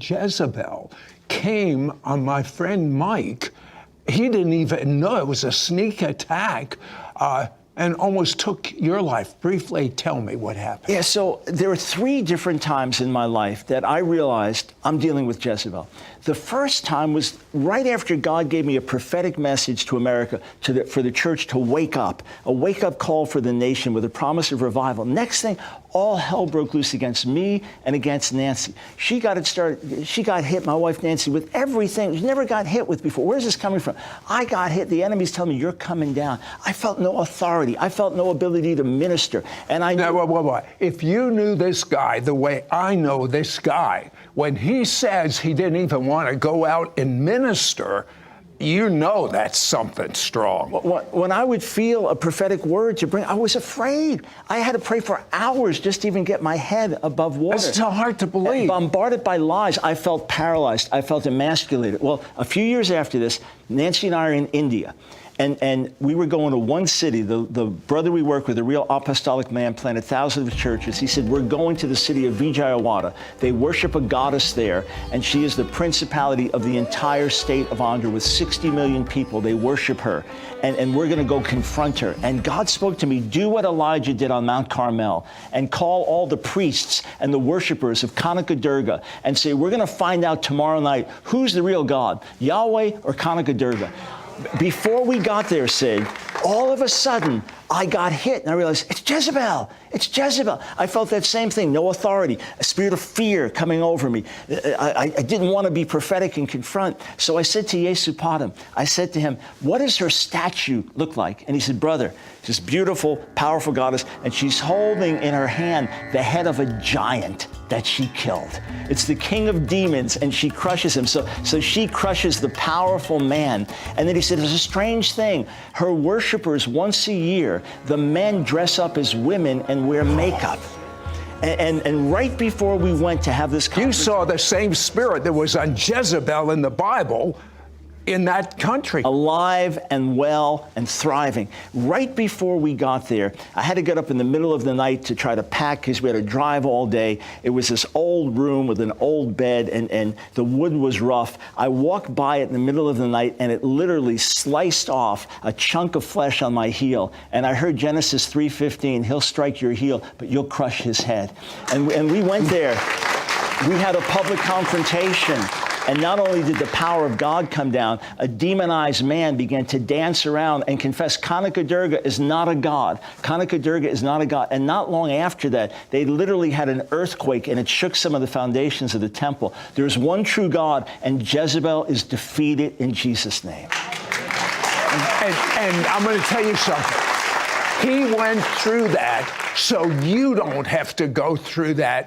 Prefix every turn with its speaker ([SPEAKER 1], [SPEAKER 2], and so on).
[SPEAKER 1] Jezebel came on my friend Mike. He didn't even know it was a sneak attack, and almost took your life. Briefly tell me what happened.
[SPEAKER 2] Yeah, so there are 3 different times in my life that I realized I'm dealing with Jezebel. The first time was right after God gave me a prophetic message to America, for the church to wake up, a wake-up call for the nation with a promise of revival. Next thing, all hell broke loose against me and against Nancy. She got it started. She got hit, my wife Nancy, with everything she never got hit with before. Where's this coming from? I got hit. The enemy's telling me, you're coming down. I felt no authority. I felt no ability to minister. And I
[SPEAKER 1] knew... Now, if you knew this guy the way I know this guy, when he says he didn't even want to go out and minister, you know that's something strong.
[SPEAKER 2] When I would feel a prophetic word to bring, I was afraid. I had to pray for hours just to even get my head above water.
[SPEAKER 1] That's so hard to believe.
[SPEAKER 2] And bombarded by lies, I felt paralyzed. I felt emasculated. Well, a few years after this, Nancy and I are in India. And we were going to one city. The brother we work with, a real apostolic man, planted thousands of churches. He said, we're going to the city of Vijayawada. They worship a goddess there, and she is the principality of the entire state of Andhra with 60 million people. They worship her, and we're going to go confront her. And God spoke to me, do what Elijah did on Mount Carmel, and call all the priests and the worshipers of Kanaka Durga and say, we're going to find out tomorrow night who's the real God, Yahweh or Kanaka Durga. Before we got there, Sid, all of a sudden, I got hit, and I realized, it's Jezebel. It's Jezebel. I felt that same thing, no authority, a spirit of fear coming over me. I didn't want to be prophetic and confront. So I said to Yesupadam, I said to him, what does her statue look like? And he said, brother, this beautiful, powerful goddess, and she's holding in her hand the head of a giant that she killed. It's the king of demons, and she crushes him. So she crushes the powerful man. And then he said, it's a strange thing. Her worshipers, once a year, the men dress up as women and wear makeup. And right before we went to have this conversation,
[SPEAKER 1] you saw the same spirit that was on Jezebel in the Bible in that country.
[SPEAKER 2] Alive and well and thriving. Right before we got there, I had to get up in the middle of the night to try to pack because we had to drive all day. It was this old room with an old bed, and the wood was rough. I walked by it in the middle of the night, and it literally sliced off a chunk of flesh on my heel. And I heard Genesis 3:15, he'll strike your heel, but you'll crush his head. And we went there. We had a public confrontation. And not only did the power of God come down, a demonized man began to dance around and confess Kanaka Durga is not a god. Kanaka Durga is not a god. And not long after that, they literally had an earthquake, and it shook some of the foundations of the temple. There's one true God, and Jezebel is defeated in Jesus' name.
[SPEAKER 1] And I'm going to tell you something. He went through that so you don't have to go through that.